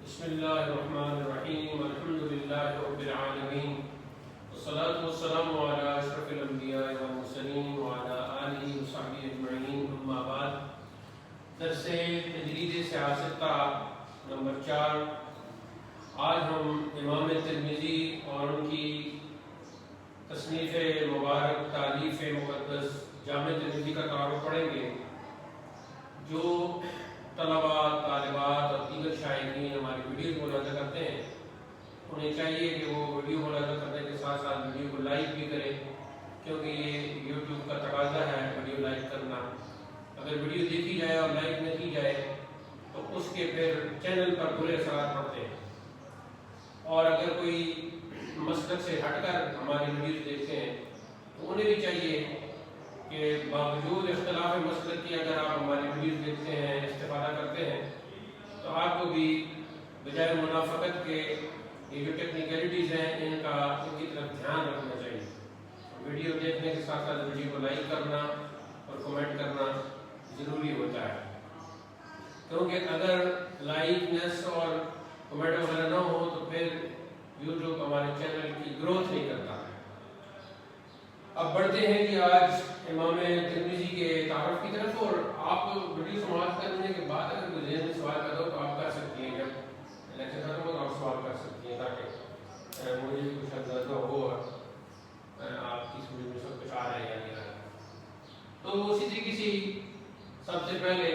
بسم اللہ الرحمن الرحیم الحمد للہ رب العالمین والصلاة والسلام علی اشرف الانبیاء والمرسلین وعلی آلہ وصحبہ اجمعین اما بعد درس تجرید سیاست کا نمبر 4 آج ہم امام ترمذی اور ان کی تصنیف مبارک تالیف مقدس جامع ترمذی کا تعارف پڑھیں گے۔ جو طلباء طالبات اور دیگر شائقین ہماری ویڈیوز ملاحظہ کرتے ہیں انہیں چاہیے کہ وہ ویڈیو ملاحظہ کرنے کے ساتھ ساتھ ویڈیو کو لائک بھی کریں، کیونکہ یہ یوٹیوب کا تقاضا ہے ویڈیو لائک کرنا۔ اگر ویڈیو دیکھی جائے اور لائک نہ کی جائے تو اس کے پھر چینل پر برے اثرات پڑتے ہیں، اور اگر کوئی مسلک سے ہٹ کر ہماری ویڈیوز دیکھتے ہیں تو انہیں بھی چاہیے کہ باوجود اختلاف مسلک کی اگر آپ ہماری ویڈیوز دیکھتے ہیں، استفادہ کرتے ہیں، تو آپ کو بھی بجائے منافقت کے یہ جو ٹیکنیکلٹیز ہیں ان کی طرف دھیان رکھنا چاہیے۔ ویڈیو دیکھنے کے ساتھ ساتھ ویڈیو کو لائک کرنا اور کمنٹ کرنا ضروری ہوتا ہے، کیونکہ اگر لائکنس اور کمنٹ وغیرہ نہ ہو تو پھر یوٹیوب ہمارے چینل کی گروتھ نہیں کرتا۔ اب بڑھتے ہیں کہ آج امام ترمذی کے تعارف کی طرف، اور آپ ویڈیو سماعت کرنے کے بعد اگر کوئی ذہن میں سوال پیدا ہو تو آپ کر سکتی ہیں، جب لیکچر ختم ہو تو آپ سوال کر سکتی ہیں تاکہ مجھے بھی کچھ اندازہ ہو اور آپ کی سمجھ میں سب کچھ آ رہا ہے یا نہیں آ رہا ہے۔ تو اسی طریقے سے سب سے پہلے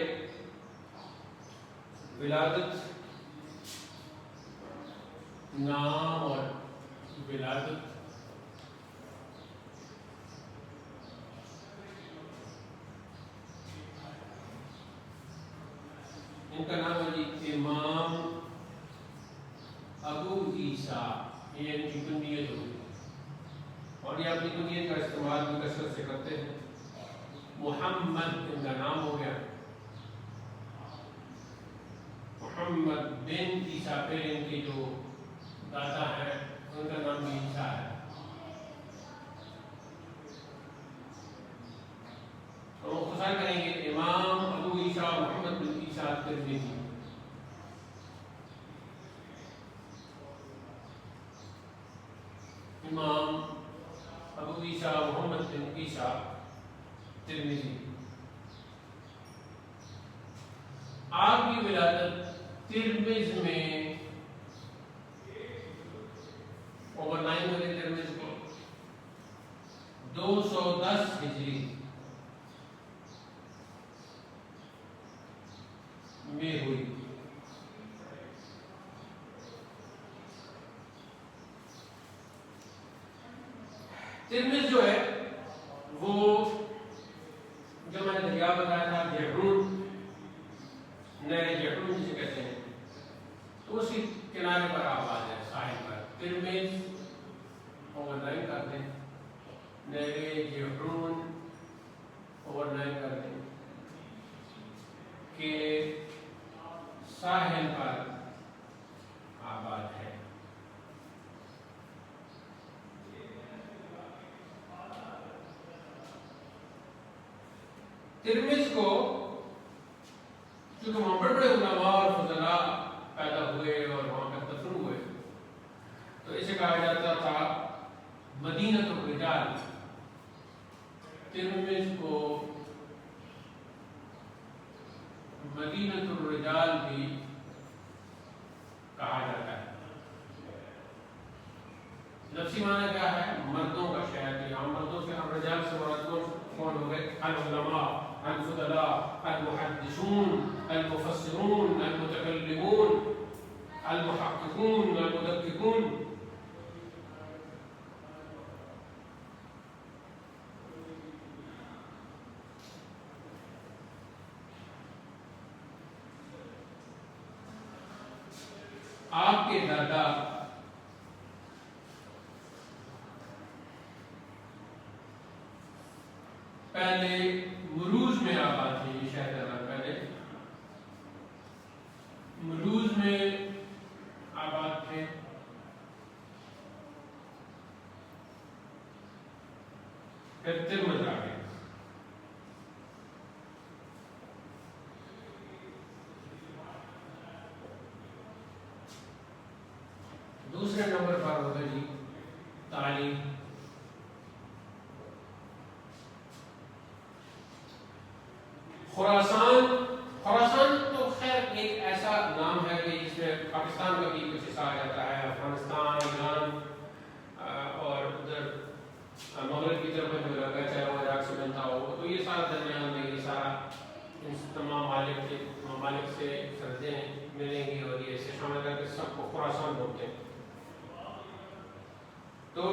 ولادت، نام اور ولادت ان کا نام ہے جی امام ابو عیسیٰ، یہ ان کی کنیت ہوگی، اور یہ اپنی کنیت کا استعمال بھی کثرت سے کرتے ہیں۔ محمد ان کا نام ہو گیا، محمد بن عیسیٰ، پھر ان کی جو دادا ہیں ان کا نام بھی عیسیٰ ہے۔ تو مختصر کریں گے امام ابو عیسیٰ محمد بن عیسیٰ ترمذی۔ امام ابو عیسیٰ محمد بن عیسیٰ ترمذی، آپ کی ولادت ترمذ میں اوور 9 ہوئے، ترمذ کو 210 ہجری میں ہوئی۔ ترمذ جو ہے وہ جو میں نے دریا بتایا تھا جہرون، نہر جہرون جسے کہتے ہیں، تو اسی کنارے پر آباد ہے، ساحل پر۔ ترمذ اوور 9 کر دیں، نہر جہرون اوور 9 کر دیں کہ ساحل پر آباد ہے۔ ترمذ کو چونکہ وہاں بڑے بڑے علماء اور فضلاء پیدا ہوئے اور وہاں پر دفن ہوئے، تو اسے کہا جاتا تھا مدینہ الرجال۔ ترمذ کو مدینہ الرجال بھی کہا جاتا ہے۔ لفظی معنی کیا ہے؟ مردوں کا شہر۔ یہاں مردوں سے الرجال سے مراد کون ہو گئے؟ العلماء، الفضلاء، المحدثون، المفسرون، المتکلمون، المحققون، المدققون۔ آپ کے دادا پہلے مروز میں آباد تھے، یہ شہر کا نام پہلے مروز میں آباد تھے، پھر ترمذ آ گئے۔ دوسرے نمبر پر ہوگا جی تعلیم. خراسان تو خیر ایک ایسا نام ہے کہ جس میں پاکستان کا بھی کچھ حصہ آ جاتا ہے، افغانستان، ایران اور ادھر مغرب کی طرف جو علاقہ چاہے وہ عراق سے بنتا ہو، تو یہ سارا درمیان میں یہ سارا ان تمام ممالک سے سرحدیں ملیں گی اور یہ اسے شامل کر کے سب کو خراسان بولتے ہیں. تو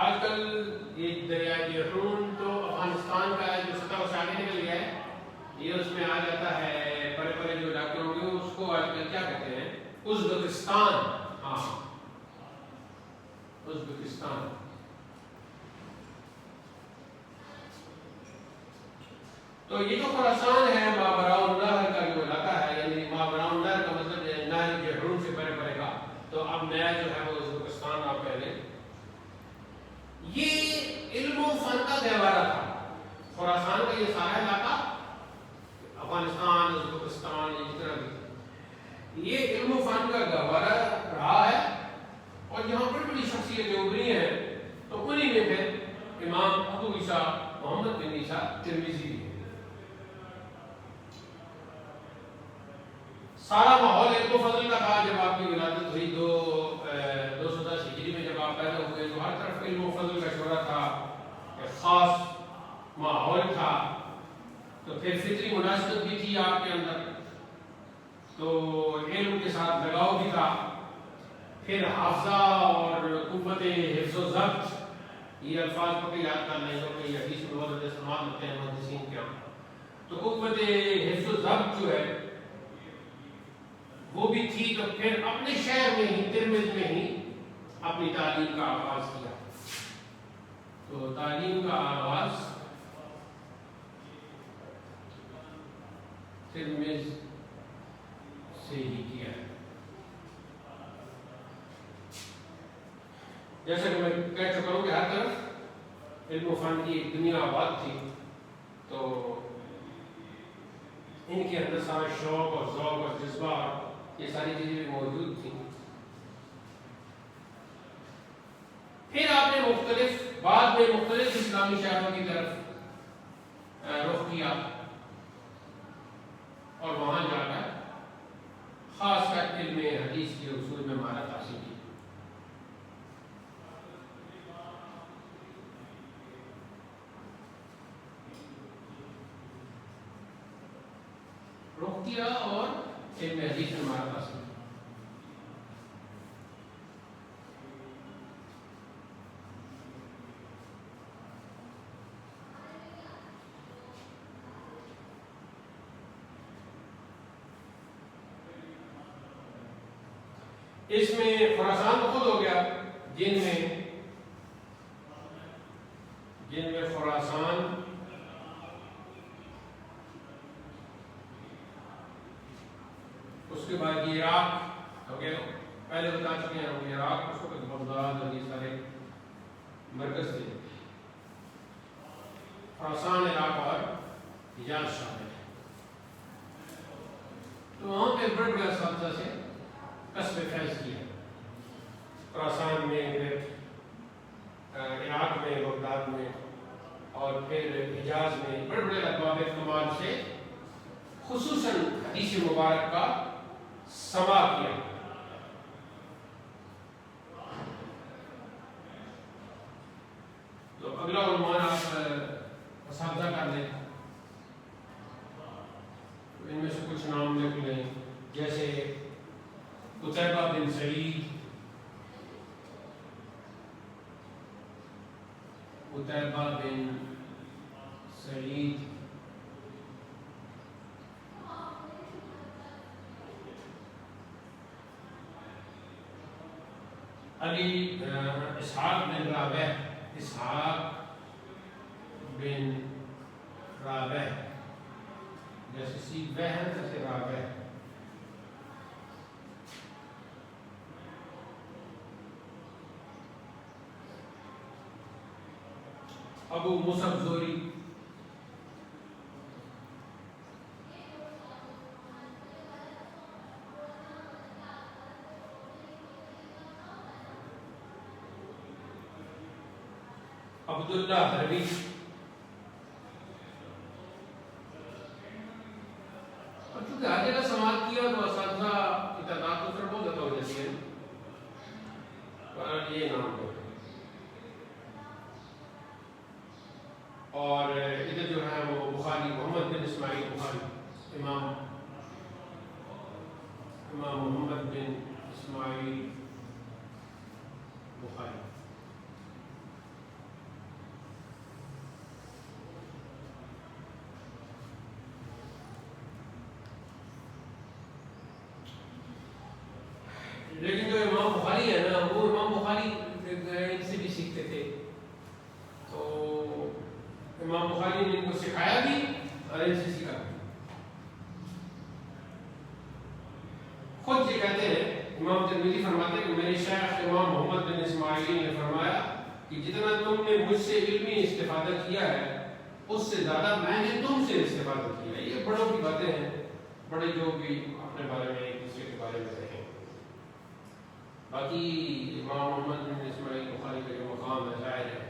آج کل یہ دریائے جہرون تو افغانستان کا جو سطح سے آگے نکل گیا ہے، یہ اس میں آ جاتا ہے بڑے بڑے جو علاقے ہوں گے اس کو آج کل کیا کہتے ہیں؟ ازبکستان. ہاں ازبکستان. تو یہ جو خراسان ہے ماوراء النہر کا جو علاقہ ہے، یعنی ماوراء النہر کا مطلب نہر جہرون سے پہلے پڑے گا، تو اب نیا جو ہے وہ ازبکستان آپ پہلے. یہ علم و فن کا گہوارہ تھا خراسان کا، یہ سارا علاقہ افغانستان، ازبکستان، یہ جتنا بھی یہ علم و فن کا گہوارہ رہا ہے. اور یہاں پر بڑی شخصیتیں ابھری ہیں، تو انہی میں پھر امام ابو عیسیٰ محمد بن عیسیٰ ترمذی. سارا ماحول علم و فضل کا تھا. جب آپ کی ولادت ہوئی 210 ہجری میں جب آپ پیدا ہوئے تو ہر طرف علم و فضل کا شعرہ تھا، ایک خاص ماحول تھا. تو پھر فطری مناسبت بھی تھی آپ کے اندر، تو علم کے ساتھ لگاؤ بھی تھا. پھر حافظہ اور قوت حفظ و ضبط، یہ الفاظ کو بھی یاد کر لیں کہ یہ حدیث میں بہت استعمال ہوتے ہیں محدثین کے یہاں. تو قوت حفظ و ضبط جو ہے وہ بھی تھی. تو پھر اپنے شہر میں ہی ترمذ میں ہی اپنی تعلیم کا آغاز کیا. تو تعلیم کا آغاز ترمذ سے ہی کیا ہے. جیسا کہ میں کہہ چکا ہوں کہ ہر طرف علم و فن کی ایک دنیا آباد تھی، تو ان کے اندر سارا شوق اور ذوق اور جذبہ، یہ ساری چیزیں بھی موجود تھیں. پھر آپ نے بعد میں مختلف اسلامی شہروں کی طرف رخ کیا اور وہاں جا کر خاص کر علم حدیث کے اصول میں مہارت حاصل کی. رخ کیا اور علم حدیث میں مہارت حاصل کی. اس میں خراسان تو خود ہو گیا، جن میں خراسان، اس کے بعد عراق ہو گیا. پہلے بتا چکے ہیں ہم عراق، اس کو بغداد اور یہ سارے مرکز تھے. خراسان، عراق اور حجاز شامل ہے. تو وہاں پہ بڑے بڑے اساتذہ سے کسب فیض کیا. خراسان میں، پھر عراق میں، بغداد میں، اور پھر حجاز میں بڑے بڑے ارباب کمال سے خصوصاً حدیث مبارک کا سماع کیا. تو اگلا عنوان آپ اساتذہ کر لیں. ان میں سے کچھ نام لکھ لیں، جیسے قتیبہ بن سعید، علی اسحاق بن رابع، جیسے سیکھ ہے جیسے رابع. ابو مصعب زہری، عبداللہ حربی. اور چونکہ ہر جگہ سماعت کیا تو اساتذہ کی تعداد تو پھر بہت زیادہ ہو جاتی ہے. یہ نام ہے. اور ادھر جو ہے وہ بخاری محمد بن اسماعیل بخاری، امام محمد بن اسماعیل بخاری. لیکن جو امام بخاری ہے نا، وہ امام بخاری ان سے بھی سیکھتے تھے. تو امام بخاری نے ان کو سکھایا بھی اور ان سے سیکھا بھی. خود یہ کہتے ہیں، امام ترمذی فرماتے ہیں کہ میرے شیخ امام محمد بن اسماعیل نے فرمایا کہ جتنا تم نے مجھ سے علمی استفادہ کیا ہے اس سے زیادہ میں نے تم سے استفادہ کیا ہے. یہ بڑوں کی باتیں ہیں، بڑے جو بھی اپنے بارے میں ایک دوسرے کے بارے میں کہیں. باقی امام محمد بن اسماعیل بخاری کا جو مقام ہے ظاہر ہے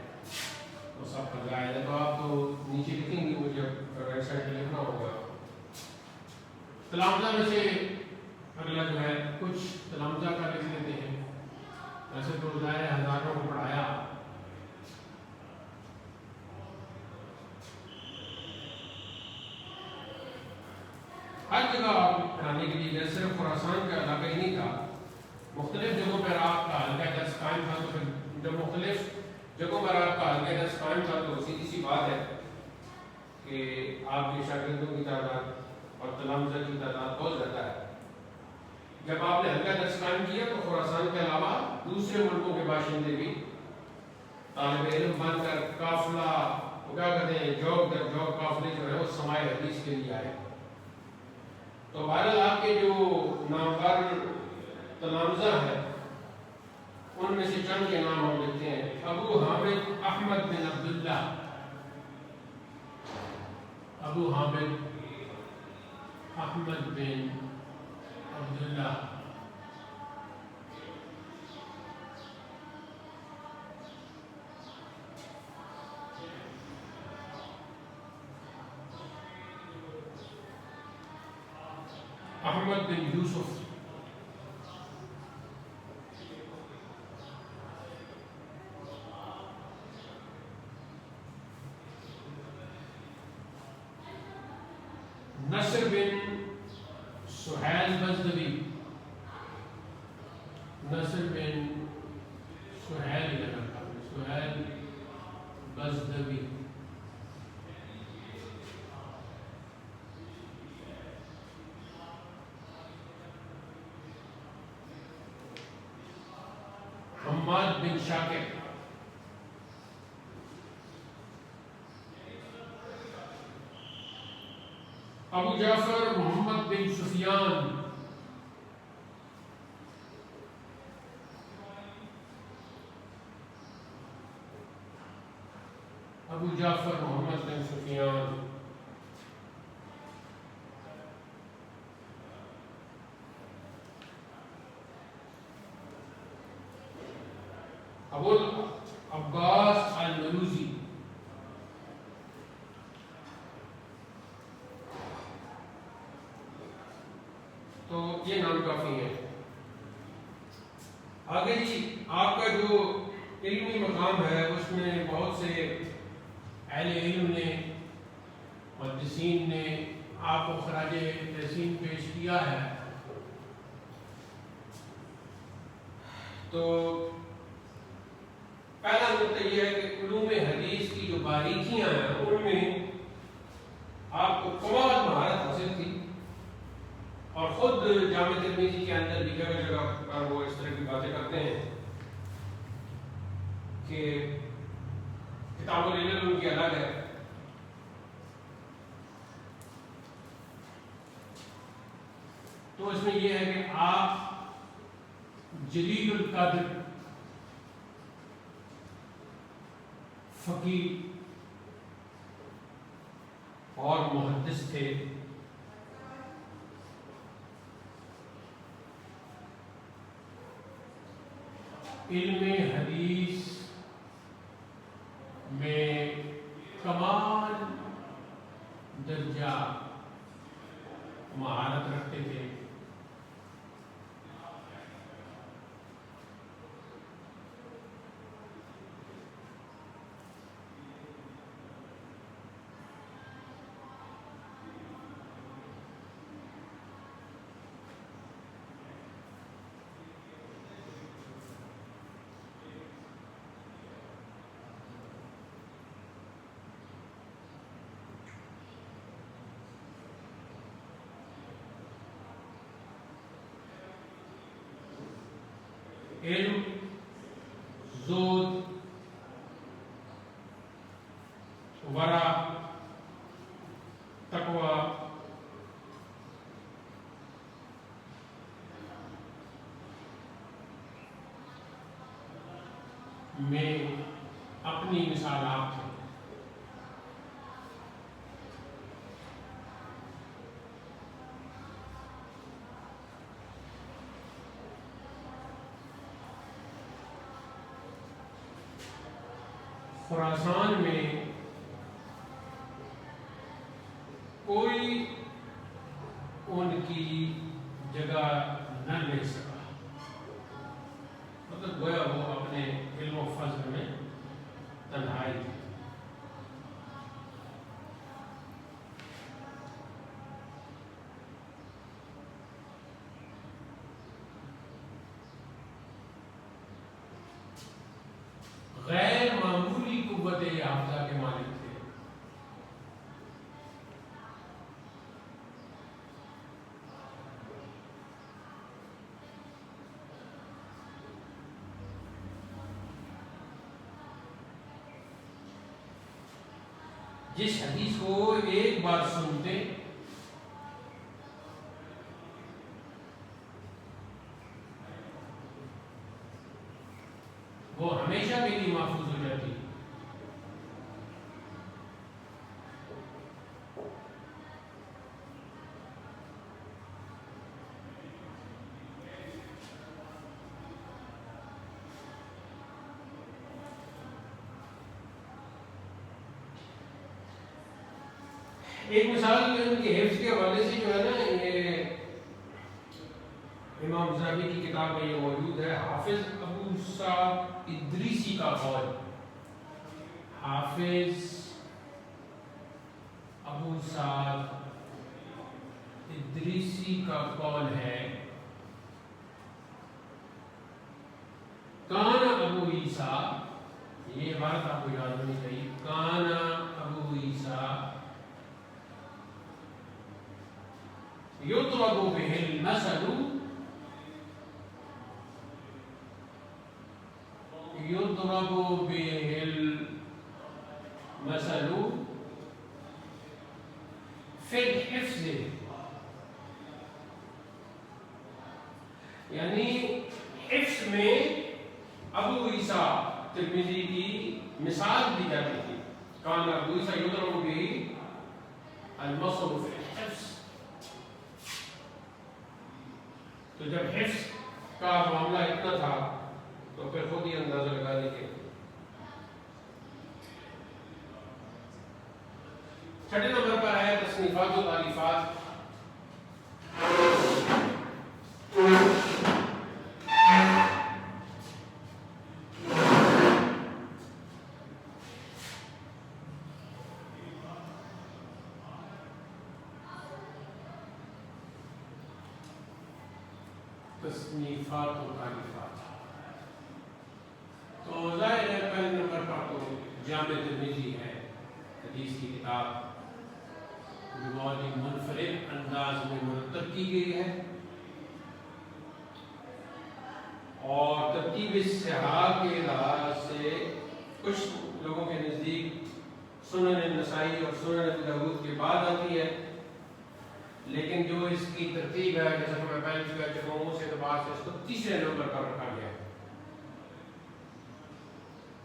وہ سب کا ظاہر ہے. تو آپ تو نیچے لکھیں گے، مجھے رائٹ سائڈ پہ لکھنا ہوگا. تلامذہ میں سے اگلا جو ہے کچھ تلامذہ کا لکھ لیتے ہیں. ایسے تو ظاہر ہے ہزاروں کو پڑھایا. ہر جگہ آپ پڑھانے کے لیے صرف خراسان کا علاقہ ہی نہیں تھا، مختلف جگہوں پر آپ کا حلقہ درس قائم تھا. تو پھر جب مختلف جگہوں پر آپ کا حلقہ درس قائم تھا تو سیدھی سی بات ہے کہ آپ کے شاگردوں کی تعداد اور تلامذہ کی تعداد بہت زیادہ ہے. جب آپ نے حلقہ درس قائم کیا تو خراسان کے علاوہ دوسرے ملکوں کے باشندے بھی طالب علم بن کر قافلہ کیا کہتے ہیں جوک در جوک قافلے جو ہے وہ سماع حدیث کے لیے آئے. تو بہرحال آپ کے جو نامور تلامذہ ہیں ان میں سے چند کے نام ہم لکھتے ہیں. ابو حامد احمد بن عبداللہ، ابو حامد احمد بن عبداللہ. احمد بن یوسف، نصر بن سہیل بزدوی، نصر بن سہیل بزدوی. حماد بن شاکر، ابو جعفر محمد بن سفیان، ابو جعفر محمد بن سفیان. ابو عباس المروزی، تو یہ نام کافی ہیں. آگے جی آپ کا جو علمی مقام ہے اس میں بہت سے اہل علم نے، محدثین نے آپ کو خراج تحسین پیش کیا ہے. تو پہلا نقطہ یہ ہے کہ علوم حدیث کی جو باریکیاں ہیں ان میں آپ کو کمال مہارت حاصل تھی. اور خود جامع ترمذی کے اندر بھی جگہ جگہ پر وہ اس طرح کی باتیں کرتے ہیں کہ کتاب العلل ان کی الگ ہے. تو اس میں یہ ہے کہ آپ جلیل القدر فقیہ اور محدث تھے. علم حدیث کرتے تھے. علم، زہد، ورع، تقوی، میں اپنی مثالات ہیں. خراسان میں کوئی ان کی جگہ نہ لے سکا، مطلب گویا وہ اپنے علم و فضل میں تنہائی تھی. غیر معمولی قوت یافتہ کے مالک تھے. جس حدیث کو ایک بار سنتے وہ ہمیشہ کے لیے محفوظ ہو جاتی. ایک مثال ان کے حفظ کے حوالے سے جو ہے نا، یہ امام ذہبی کی کتاب میں یہ موجود ہے. حافظ ابو سعد ادریسی کا قول، حافظ ابو سعد ادریسی کا قول ہے، کان ابو عیسیٰ، یہ بات آپ کو یاد ہونی چاہیے، کان ابو عیسیٰ یضرب به المثل، یضرب به المثل فی الحفظ، یعنی حفظ میں ابو عیسیٰ ترمذی کی مثال دی جاتی تھی. کان ابو عیسیٰ یضرب به المثل فی الحفظ. تو جب حفظ کا معاملہ اتنا تھا تو پھر خود ہی اندازہ لگا لیجیے. چھٹے نمبر پر ہے تصنیفات و تالیفات. تصنیفات و تالیفات تو ظاہر ہے پہلے نمبر پر تو جامع ترمذی ہے، حدیث کی کتاب جو بہت ہی منفرد انداز میں مرتب کی گئی ہے، اور ترتیب صحاح کے لحاظ سے کچھ لوگوں کے نزدیک سنن نسائی اور سنن ابی داؤد کے بعد آتی ہے، لیکن جو اس کی ترتیب ہے جیسا کہ میں پہلے چکا چکوں سے اعتبار سے اس کو تیسرے نمبر پر رکھا گیا ہے.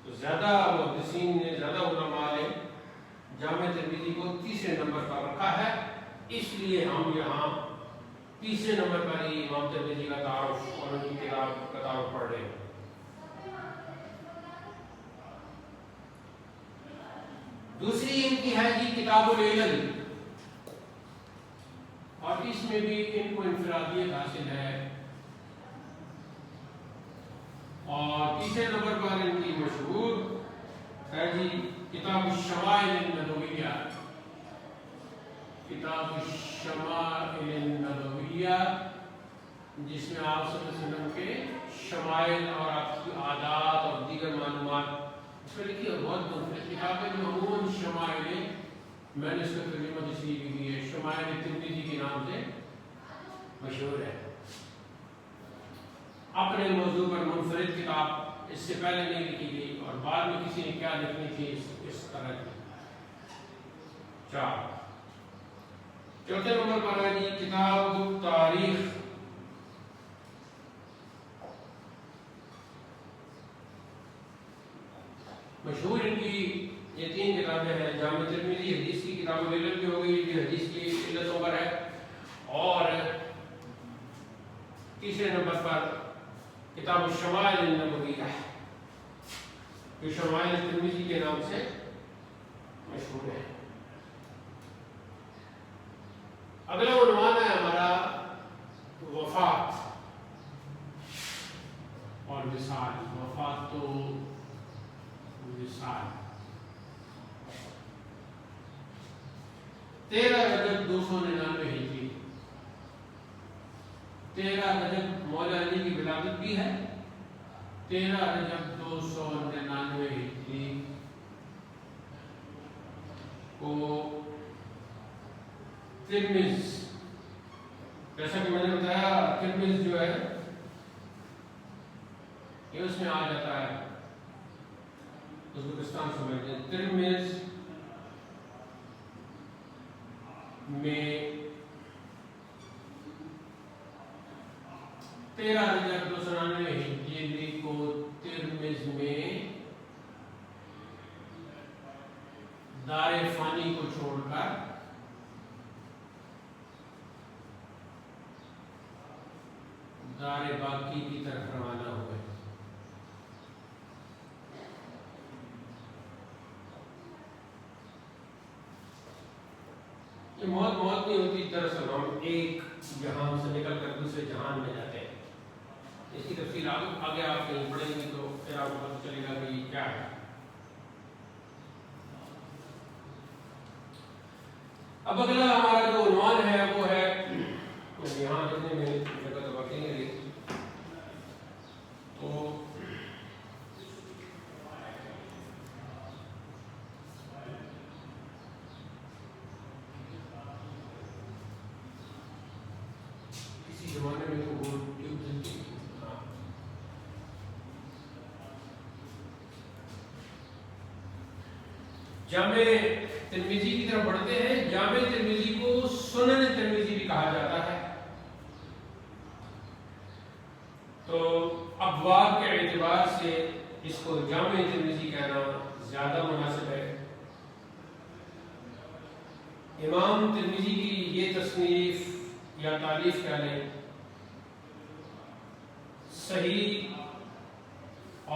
تو زیادہ محدثین نے، زیادہ علماء نے جامع ترمذی کو تیسرے نمبر پر رکھا ہے، اس لیے ہم یہاں تیسرے نمبر پر ہی امام ترمذی کا تعارف اور ان کی کتاب کا تعارف پڑھ رہے ہیں. دوسری ان کی ہے جی کتاب العلل، اور اور اس میں بھی ان کو انفرادیت حاصل ہے. اور تیسرے نمبر پر ان کی مشہور ہے جی کتاب الشمائل النبویہ. کتاب الشمائل النبویہ جس میں آپ صلی اللہ علیہ وسلم کے شمائل اور آپ کی عادات اور دیگر معلومات اس میں لکھی ہے. بہت مختلف کتاب ہے جو عموماً شمائل، میں نے اس کا ترجمہ اس لیے بھی کی ہے، شمائل ترمذی کے نام سے مشہور ہے. اپنے موضوع پر منفرد کتاب اس سے پہلے نہیں لکھی گئی اور بعد میں کسی نے کیا لکھنی تھی اس طرح کی. چوتھے نمبر پر ہے جی کتاب تاریخ. مشہور ان کی یہ 3 کتابیں ہیں. جامع ترمذی حدیث کی کتاب علل کی ہو گئی جو حدیث کی علتوں پر ہے. اور تیسرے نمبر پر کتاب الشمائل النبویہ جو شمائل ترمذی کے نام سے مشہور ہے. اگلا عنوان ہے ہمارا وفات اور وصال. وفات تو وصال. 13 رجب 299 ہجری. 13 رجب مولا علی کی ولادت بھی ہے. 13 رجب 299 ہجری کو ترمذ، جیسا کہ میں نے بتایا ترمذ جو ہے یہ اس میں آ جاتا ہے ازبکستان سمجھتے. ترمذ میں 13 رجب 299 ہجری کو ترمذ میں دار فانی کو چھوڑ کر دار باقی کی طرف روانہ ہوئے. یہ موت نہیں ہوتی. دراصل ہم ایک جہان سے نکل کر دوسرے جہان میں جاتے ہیں. اس کی تفصیل آگے آپ کہیں پڑھیں گے تو پھر آپ کو پتہ چلے گا کہ یہ کیا ہے. اب اگلا ہمارا جو عنوان ہے وہ ہے یہاں جتنے میں جگہ تو باقی نہیں رہی تو کسی زمانے میں تو وہ جامع ترمذی کی طرف بڑھتے ہیں. جامع ترمذی کو سنن ترمذی بھی کہا جاتا ہے. تو ابواب کے اعتبار سے اس کو جامع ترمذی کہنا زیادہ مناسب ہے. امام ترمذی کی یہ تصنیف یا تالیف کہہ لیں صحیح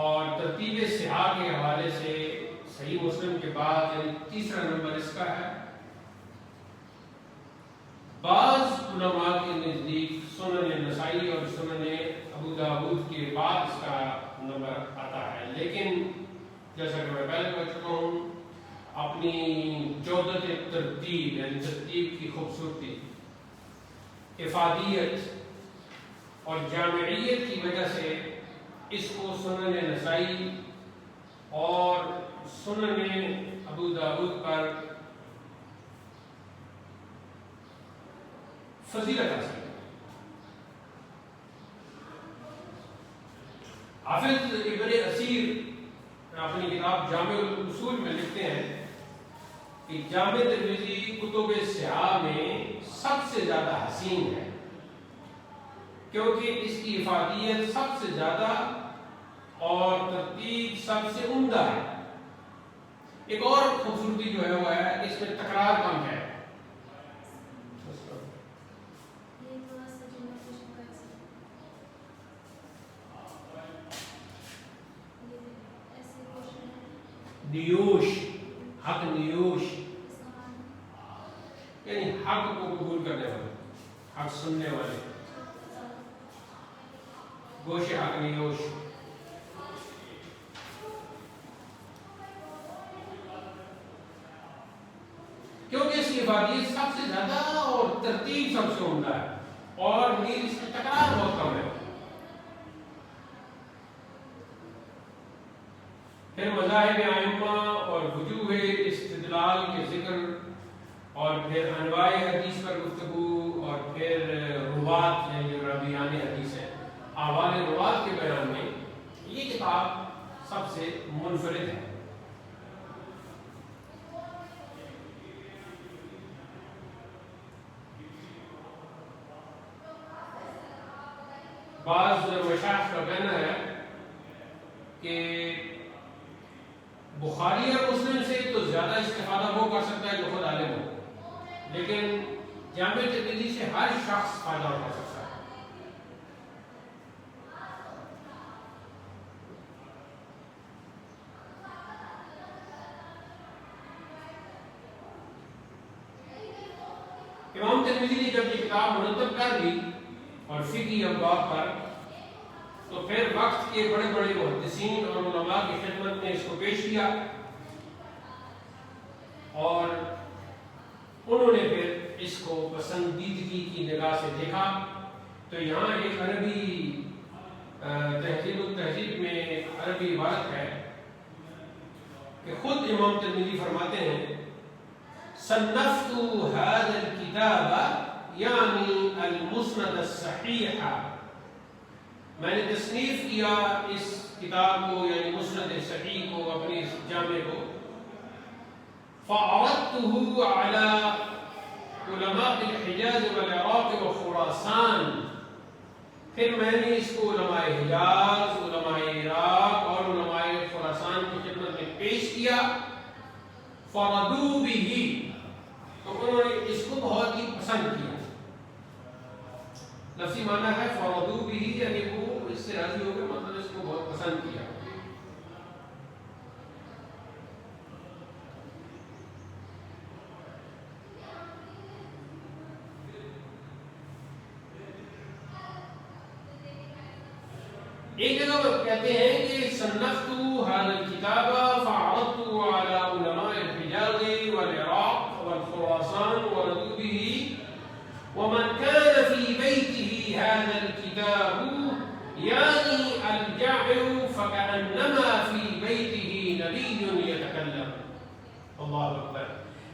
اور ترتیب صحاح کے حوالے سے صحیح مسلم کے بعد یعنی تیسرا نمبر اس کا ہے. بعض علماء کے نزدیک سنن نسائی اور سنن ابو داؤد کے بعد اس کا نمبر آتا ہے. لیکن جیسا کہ میں پہلے کہہ چکا ہوں اپنی جودت ترتیب یعنی ترتیب کی خوبصورتی، افادیت اور جامعیت کی وجہ سے اس کو سنن نسائی اور سنن ابو داؤد پر فضیلت حاصل ہے. حافظ ابن اسیر اپنی کتاب جامع الاصول میں لکھتے ہیں کہ جامع ترمذی کتب صحاح میں سب سے زیادہ حسین ہے کیونکہ اس کی افادیت سب سے زیادہ اور ترتیب سب سے عمدہ ہے. ایک اور خوبصورتی جو ہے وہ ہے اس میں تکرار کم ہے. نیوش، حق نیوش یعنی حق کو قبول کرنے والا. حق سننے والے، گوش حق نیوش. کیونکہ اس کی افادیت سب سے زیادہ اور ترتیب سب سے عمدہ ہے اور میل اس کی تکرار بہت کم ہے. پھر مذاہب ائمہ اور وجوہ استدلال کے ذکر، اور پھر انواع حدیث پر گفتگو، اور پھر روات یعنی جو راویان حدیث ہے، احوال روات کے بیان میں یہ کتاب سب سے منفرد ہے. بعض مشائخ کا کہنا ہے کہ بخاری اور مسلم سے تو زیادہ استفادہ وہ کر سکتا ہے جو خود عالم ہو، لیکن جامع ترمذی سے ہر شخص فائدہ اٹھا سکتا ہے. امام ترمذی نے جب یہ کتاب مرتب کر لی اور فقہی ابواب پر، تو پھر وقت کے بڑے بڑے محدثین اور علماء کی خدمت میں اس کو پیش کیا، اور انہوں نے پھر اس کو پسندیدگی کی نگاہ سے دیکھا. تو یہاں ایک عربی تہذیب التہذیب میں عربی عبارت ہے کہ خود امام ترمذی فرماتے ہیں صنفت هذا الكتاب یعنی المسند الصحیح، میں نے تصنیف کیا اس کتاب کو یعنی مسند صحیح کو، اپنی اس جامع کو. فعرضته على علماء الحجاز والعراق وخراسان، پھر میں نے اس کو علماء حجاز، علماء عراق اور علماء خراسان کی خدمت میں پیش کیا. فرضوا به، تو انہوں نے اس کو بہت ہی پسند کیا. لفظی معنی ہے فرضوا به یعنی وہ اس سے راضی ہو گئے، مطلب اس کو بہت پسند کیا. ایک جگہ وہ کہتے ہیں کہ صنفت هذا الكتاب فعرضت على علماء الحجاز والعراق والخراسان ورضوا به ومن كان في بيته هذا الكتاب يعني الجعبر فكأنما في بيته نبي يتكلم. اللہ اکبر.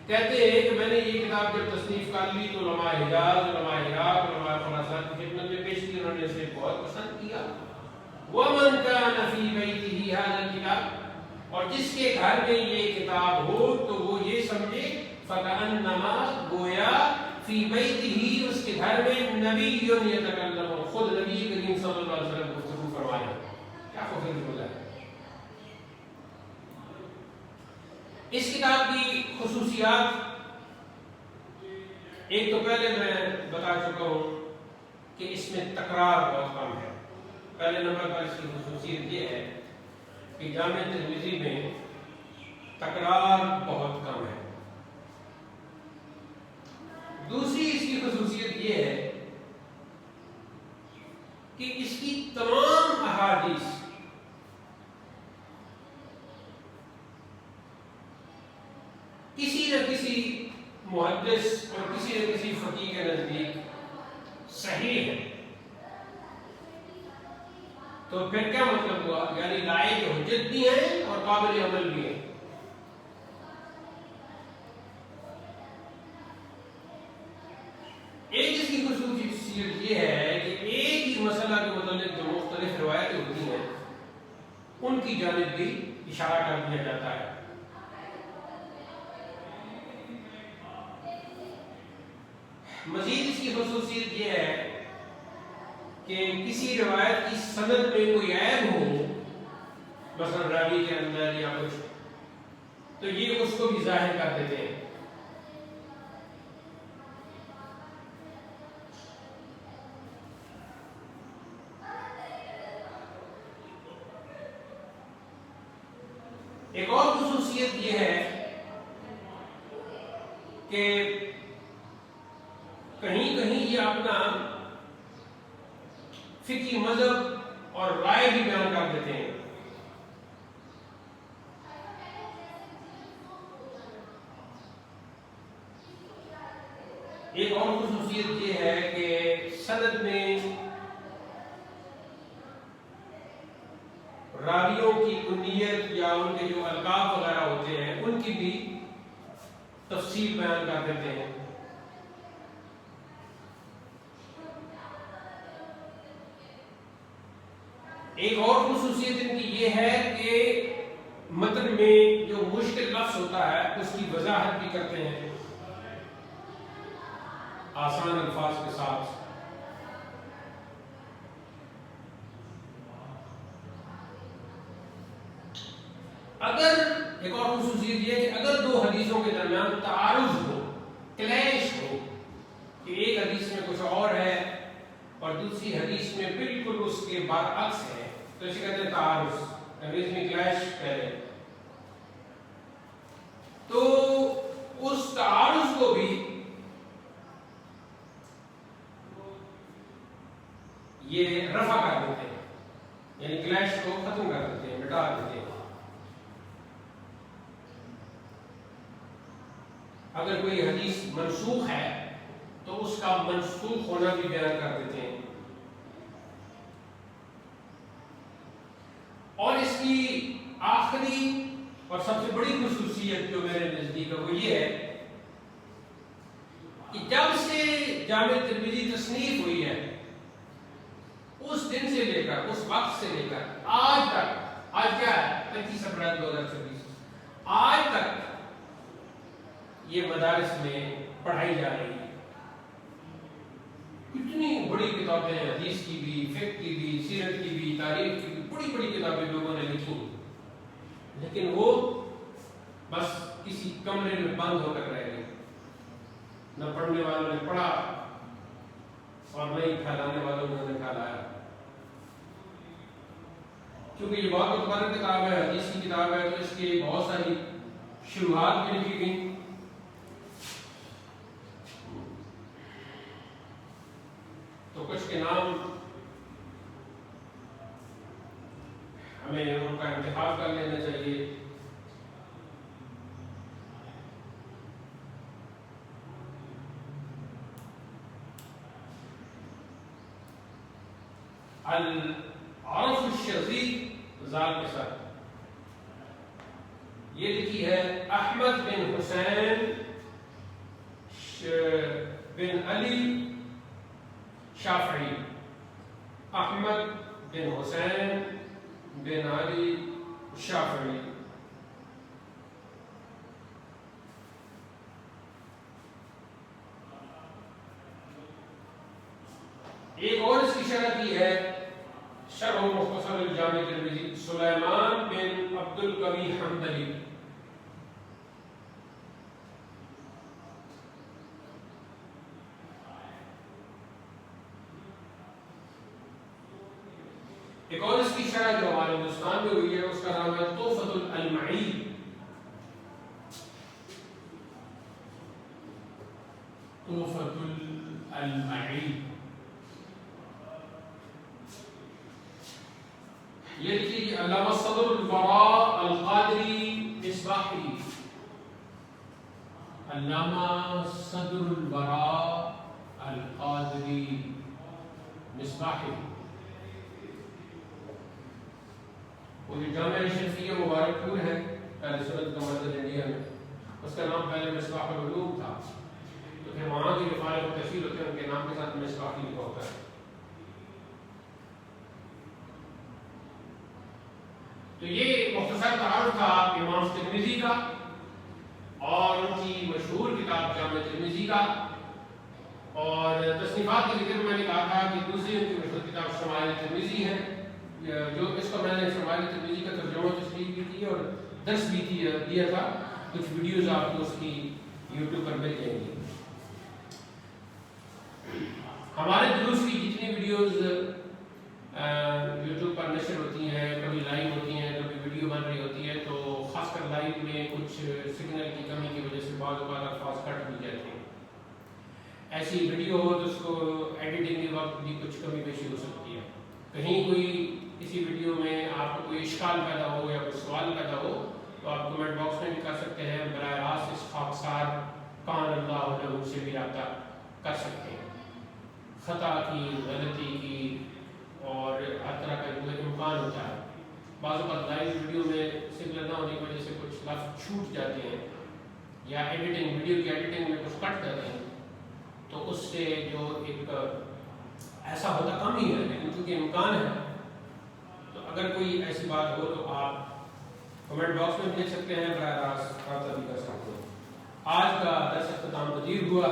کہتے ہیں کہ میں نے یہ کتاب جب تصنیف کر لی تو علماء حجاز، علماء عراق، علماء خراسان کی خدمت میں پیش کی، انہوں نے اسے بہت پسند کیا. ومن كان في بيته هذا الكتاب، اور جس کے گھر میں یہ کتاب ہو تو وہ یہ سمجھے فكأنما گویا فی بیتہ اس کے گھر میں نبی یتکلم، خود نبی کریم صلی اللہ علیہ وسلم گفتگو فرمایا. کیا خوبصورت جملہ ہے. اس کتاب کی خصوصیات ایک تو پہلے میں بتا چکا ہوں کہ اس میں تکرار بہت کم ہے. پہلے نمبر پر اس کی خصوصیت یہ ہے کہ جامع ترمذی میں تکرار بہت کم ہے. دوسری اس کی خصوصیت یہ ہے کہ اس کی تمام احادیث کسی نہ کسی محدث اور کسی نہ کسی فقیہ کے نزدیک صحیح ہے. تو پھر کیا مطلب ہوا؟ یعنی لائق حجت بھی ہیں اور قابل عمل بھی ہیں. ایک اس کی خصوصیت یہ ہے کہ ایک ہی مسئلہ کے متعلق جو مختلف روایتیں ہوتی ہیں ان کی جانب بھی اشارہ کر دیا جاتا ہے. مزید اس کی خصوصیت یہ ہے کہ کسی روایت کی سند میں کوئی عیب ہو، مثلا راوی کے اندر یا کچھ، تو یہ اس کو بھی ظاہر کر دیتے ہیں. ایک اور خصوصیت یہ ہے کہ کہیں کہیں یہ اپنا فقہی مذہب اور رائے بھی بیان کر دیتے ہیں۔ ایک اور خصوصیت یہ ہے کہ سند میں راویوں کی کنیت یا ان کے جو القاب وغیرہ ہوتے ہیں ان کی بھی تفصیل بیان کر دیتے ہیں۔ ایک اور خصوصیت ان کی یہ ہے کہ متن میں جو مشکل لفظ ہوتا ہے اس کی وضاحت بھی کرتے ہیں آسان الفاظ کے ساتھ۔ اگر ایک اور خصوصیت یہ کہ اگر دو حدیثوں کے درمیان تعارض ہو، کلیش ہو، کہ ایک حدیث میں کچھ اور ہے اور دوسری حدیث میں بالکل اس کے برعکس ہے، تو اسے کہتے ہیں تعارض، انگریزی میں کلیش کہتے ہیں، تو اس تعارض کو بھی یہ رفع کر دیتے ہیں، یعنی کلیش کو ختم کر دیتے ہیں، مٹا دیتے ہیں۔ اگر کوئی حدیث منسوخ ہے تو اس کا منسوخ ہونا بھی بیان کر دیتے ہیں۔ اور اس کی آخری اور سب سے بڑی خصوصیت جو میرے نزدیک ہے وہ یہ ہے کہ جب سے جامع ترمذی تصنیف ہوئی ہے اس دن سے لے کر، اس وقت سے لے کر آج تک، آج کیا ہے 25 اپریل 2026، آج تک یہ مدارس میں پڑھائی جا رہی ہے۔ اتنی بڑی کتابیں حدیث کی بھی، فقہ کی بھی، سیرت کی بھی، تاریخ کی بھی، بڑی بڑی کتابیں لوگوں نے لکھی، لیکن وہ بس کسی کمرے میں بند ہو کر رہ گئی، نہ پڑھنے والوں نے پڑھا اور نہ ہی پھیلانے والوں نے پھیلایا۔ کیونکہ یہ بہت متبادل کتاب ہے، حدیث کی کتاب ہے، تو اس کی بہت ساری شروحات بھی لکھی گئی۔ تو کچھ کے نام ہمیں ان کا انتخاب کر لینا چاہیے۔ العرف الشذیذ زال کے ساتھ یہ لکھی ہے احمد بن حسین بن علی شافعی، احمد بن حسین بن علی شافعی۔ ایک اور اس کی شرح کی ہے شرح مختصر الجامع ترمذی، سلیمان بن عبد القوی حنبلی۔ ایک اور اس کی شرح جو ہمارے ہندوستان میں ہوئی ہے اس کا نام ہے تحفۃ الالمعی۔ تحفۃ الالمعی یہ لکھیے علامہ صدر البراء القادری مصباحی، علامہ صدر البراء القادری مصباحی۔ وہ جو جامعہ شریفیہ مبارک پور ہے اہل سنت کا مرکز انڈیا میں، اس کا نام پہلے مصباح العلوم تھا، تو پھر وہاں کی جو فارغ التحصیل ہوتے ہیں ان کے نام کے ساتھ مصباحی لکھا ہوتا ہے۔ تو یہ مختصر تعارف تھا امام ترمذی کا اور ان کی مشہور کتاب جامع ترمذی کا، اور تصنیفات کے ذکر میں نے کہا تھا کہ دوسری ان کی مشہور کتاب شمائل ترمذی ہے، جو اس کو میں نے شمائل ترمذی کا ترجمہ تشریح بھی کی اور درس بھی دیا تھا، کچھ ویڈیوز آپ کو اس کی یوٹیوب پر مل جائیں گی۔ ہمارے دروس کی جتنی ویڈیوز یوٹیوب پر نشر ہوتی ہیں، کبھی لائیو ہوتی ہیں، کبھی ویڈیو بن رہی ہوتی ہے، تو خاص کر لائیو میں کچھ سگنل کی کمی کی وجہ سے بعض اوقات الفاظ کٹ بھی جاتے ہیں۔ ایسی ویڈیو ہو تو اس کو ایڈیٹنگ کے وقت بھی کچھ کمی بیشی ہو سکتی ہے. کہیں کوئی کسی ویڈیو میں آپ کو کوئی اشکال پیدا ہو یا کوئی سوال پیدا ہو تو آپ کمنٹ باکس میں بھی کر سکتے ہیں. براہ راست اس خاکسار کان اللہ علیہ سے بھی رابطہ کر سکتے ہیں. خطا کی، غلطی کی اور ہر طرح کا جو امکان ہوتا ہے. بعض اوقات لائیو ویڈیو میں سگنل نہ ہونے کی وجہ سے کچھ لفظ چھوٹ جاتے ہیں یا ایڈیٹنگ ویڈیو کی ایڈیٹنگ میں کچھ کٹ جاتے ہیں، تو اس سے جو ایک ایسا ہوتا کم ہی ہے لیکن چونکہ امکان ہے تو اگر کوئی ایسی بات ہو تو آپ کمنٹ باکس میں بھی لکھ سکتے ہیں، براہ راست رابطہ بھی کر سکتے ہیں. آج کا درس اختتام پذیر ہوا.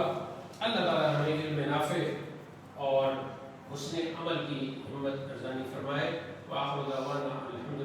اللہ تعالیٰ ہمیں علم نافع اور حسن عمل کی ہمت ارزانی فرمائے. وآخر دعوانا الحمد